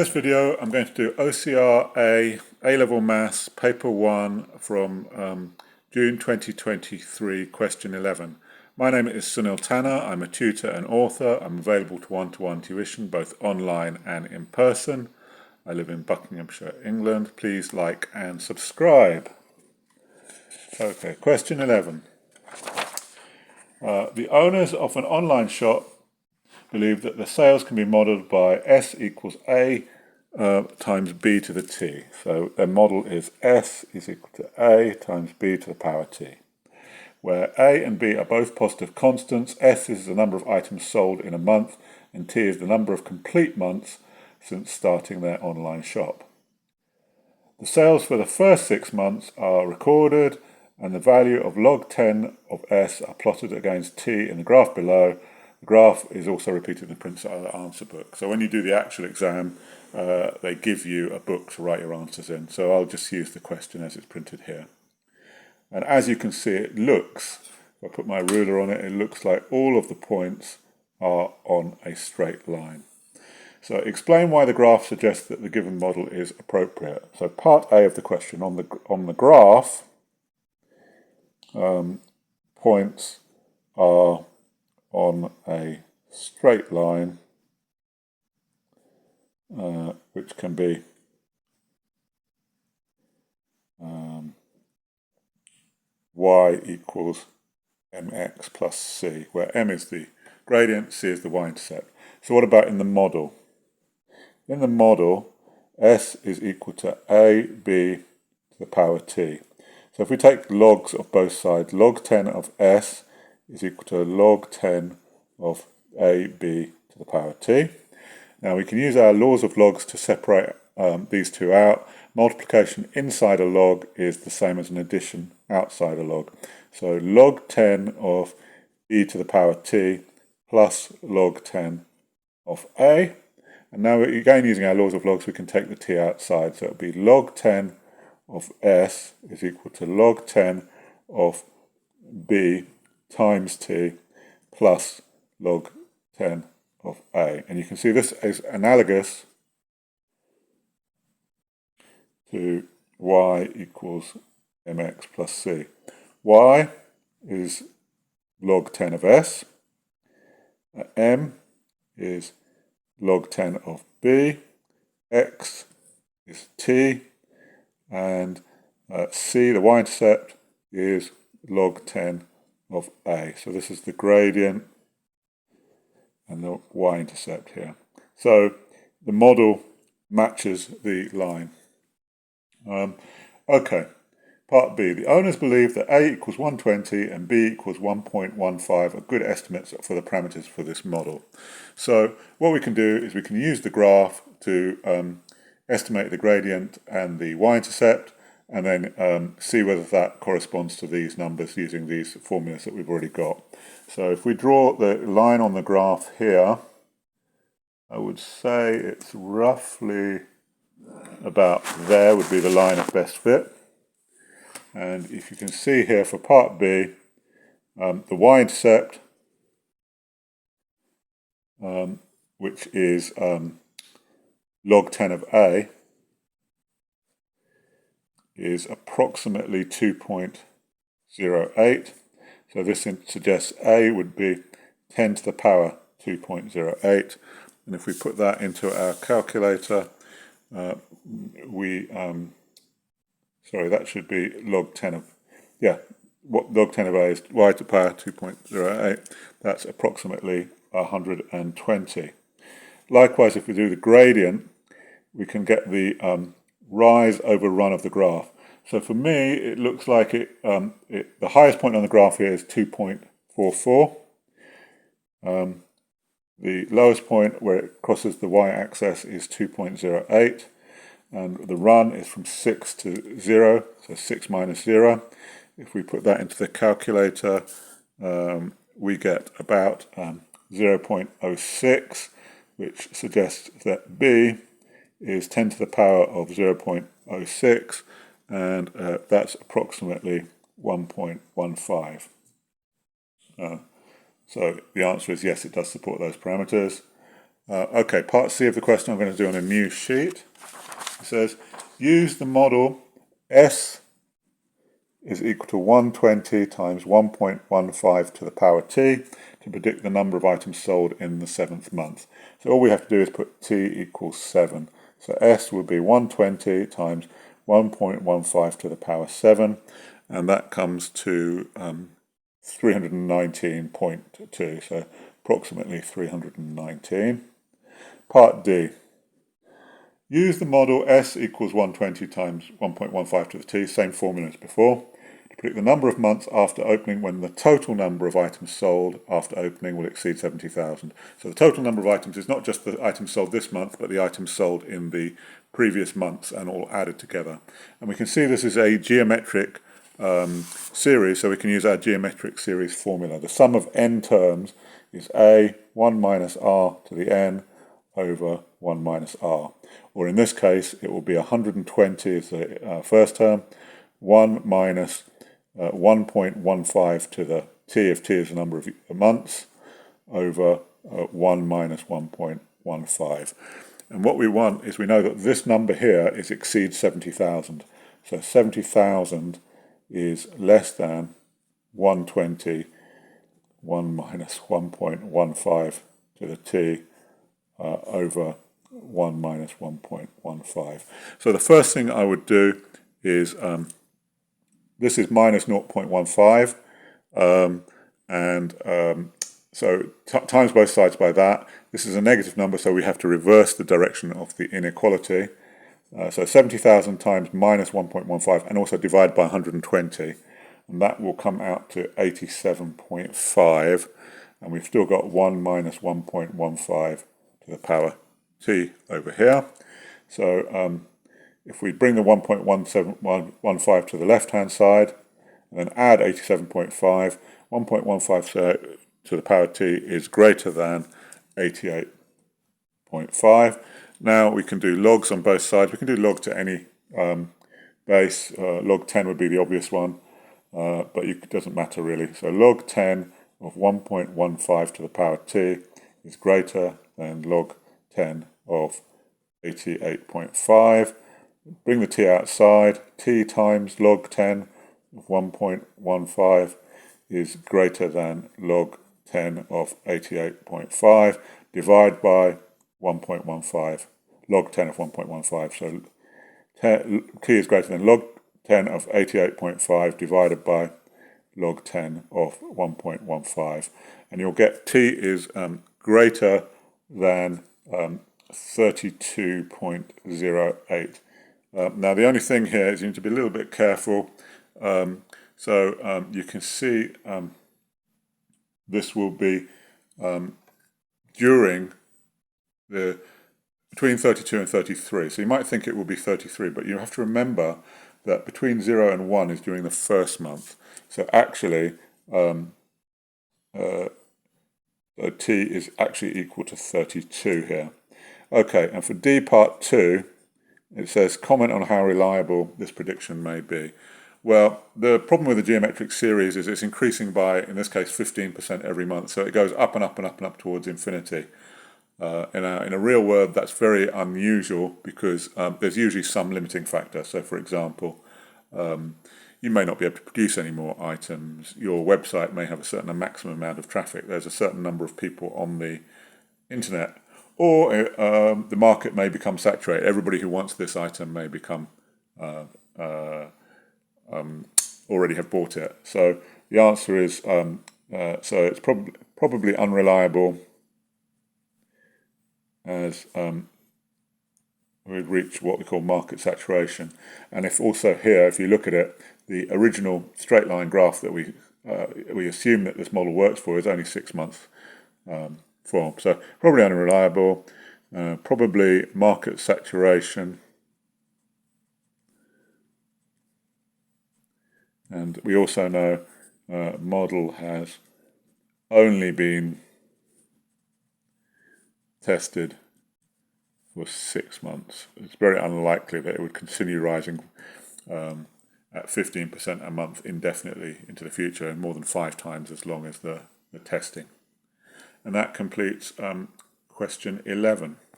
In this video I'm going to do OCR A-Level Maths Paper 1 from June 2023, question 11. My name is Sunil Tanner, I'm a tutor and author. I'm available to one-to-one tuition both online and in person. I live in Buckinghamshire, England. Please like and subscribe. Okay, question 11. The owners of an online shop believe that the sales can be modelled by S equals A times B to the T. So their model is S is equal to A times B to the power T. Where A and B are both positive constants, S is the number of items sold in a month and T is the number of complete months since starting their online shop. The sales for the first 6 months are recorded and the value of log 10 of S are plotted against T in the graph below. The graph is also repeated in the printed answer book. So when you do the actual exam, they give you a book to write your answers in. So I'll just use the question as it's printed here. And as you can see, it looks, if I put my ruler on it, it looks like all of the points are on a straight line. So explain why the graph suggests that the given model is appropriate. So part A of the question, on the graph, points are on a straight line, which can be y equals mx plus c, where m is the gradient, c is the y-intercept. So what about in the model? In the model, s is equal to ab to the power t. So if we take logs of both sides, log 10 of s is equal to log 10 of ab to the power t. Now we can use our laws of logs to separate these two out. Multiplication inside a log is the same as an addition outside a log. So log 10 of e to the power t plus log 10 of a. And now again using our laws of logs we can take the t outside. So it will be log 10 of s is equal to log 10 of b times t plus log 10 of a. And you can see this is analogous to y equals mx plus c. Y is log 10 of s, m is log 10 of b, x is t, and c, the y-intercept, is log 10 of a. So this is the gradient and the y-intercept here. So the model matches the line. Okay, part B. The owners believe that A equals 120 and B equals 1.15 are good estimates for the parameters for this model. So what we can do is we can use the graph to estimate the gradient and the y-intercept and then see whether that corresponds to these numbers using these formulas that we've already got. So if we draw the line on the graph here, I would say it's roughly about there would be the line of best fit. And if you can see here for part B, the y-intercept, which is log 10 of A, is approximately 2.08. So this suggests A would be 10 to the power 2.08. And if we put that into our calculator, that should be log 10 of, what log 10 of A is y to the power 2.08. That's approximately 120. Likewise, if we do the gradient, we can get the rise over run of the graph. So for me, it looks like the highest point on the graph here is 2.44. The lowest point where it crosses the y-axis is 2.08. And the run is from 6 to 0, so 6 minus 0. If we put that into the calculator, we get about 0.06, which suggests that B is 10 to the power of 0.06, and that's approximately 1.15. So the answer is yes, it does support those parameters. Okay, part C of the question I'm going to do on a new sheet. It says, use the model S is equal to 120 times 1.15 to the power t to predict the number of items sold in the 7th month. So all we have to do is put t equals 7. So S would be 120 times 1.15 to the power 7, and that comes to 319.2, so approximately 319. Part D. Use the model S equals 120 times 1.15 to the t, same formula as before, to predict the number of months after opening when the total number of items sold after opening will exceed 70,000. So the total number of items is not just the items sold this month, but the items sold in the previous months and all added together. And we can see this is a geometric series, so we can use our geometric series formula. The sum of n terms is a 1 minus r to the n over 1 minus r. Or in this case, it will be 120 as the first term, 1 minus 1.15 to the t, if t is the number of months, over 1 minus 1.15. And what we want is, we know that this number here exceeds 70,000. So 70,000 is less than 120, 1 minus 1.15 to the t over 1 minus 1.15. So the first thing I would do is, this is minus 0.15, so times both sides by that. This is a negative number, so we have to reverse the direction of the inequality. So 70,000 times minus 1.15, and also divide by 120, and that will come out to 87.5, and we've still got 1 minus 1.15 to the power t over here. So if we bring the 1.1715 to the left-hand side, and then add 87.5, 1.15 to the power t is greater than 88.5. Now we can do logs on both sides. We can do log to any base. Log 10 would be the obvious one, but it doesn't matter really. So log 10 of 1.15 to the power t is greater than log 10 of 88.5. Bring the t outside. T times log 10 of 1.15 is greater than log 10 of 88.5. Divide by 1.15, log 10 of 1.15. So t is greater than log 10 of 88.5 divided by log 10 of 1.15. And you'll get t is greater than 32.08. Now the only thing here is you need to be a little bit careful. So you can see this will be during between 32 and 33. So you might think it will be 33, but you have to remember that between 0 and 1 is during the first month. So actually t is actually equal to 32 here. Okay, and for D part 2, it says, comment on how reliable this prediction may be. Well, the problem with the geometric series is it's increasing by, in this case, 15% every month. So it goes up and up and up and up towards infinity. In a real world, that's very unusual because there's usually some limiting factor. So, for example, you may not be able to produce any more items. Your website may have a certain maximum amount of traffic. There's a certain number of people on the internet. Or the market may become saturated. Everybody who wants this item may become already have bought it. So the answer is so it's probably unreliable, as we'd reach what we call market saturation. And if also here, if you look at it, the original straight line graph that we assume that this model works for is only 6 months form. So probably unreliable, probably market saturation. And we also know model has only been tested for 6 months. It's very unlikely that it would continue rising at 15% a month indefinitely into the future, and more than 5 times as long as the testing. And that completes Question 11.